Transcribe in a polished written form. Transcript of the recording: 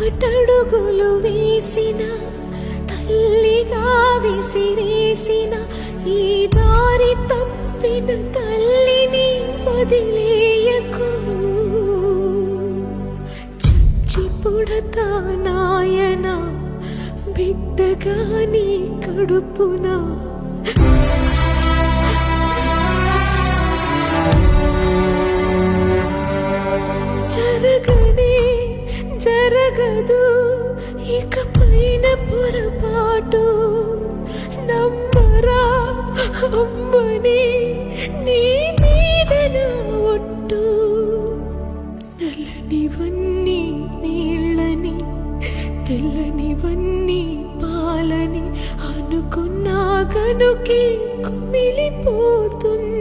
బాటడుగులు వేసిన తల్లిగా విసిరేసిన ఈ దారి తప్పిన తల్లిని వదిలేయకు. చచ్చి పుడతా నాయన బిడ్డగా నీ కడుపున. జరగనే జరగదు ఇక పైన పొరపాటు. నమ్మరా అమ్మని నీ మీద నా ఒట్టు. నల్లనివన్నీ నీళ్ళని తెల్లనివన్నీ పాలని అనుకున్నా కనుకే కుమిలిపోతుంది.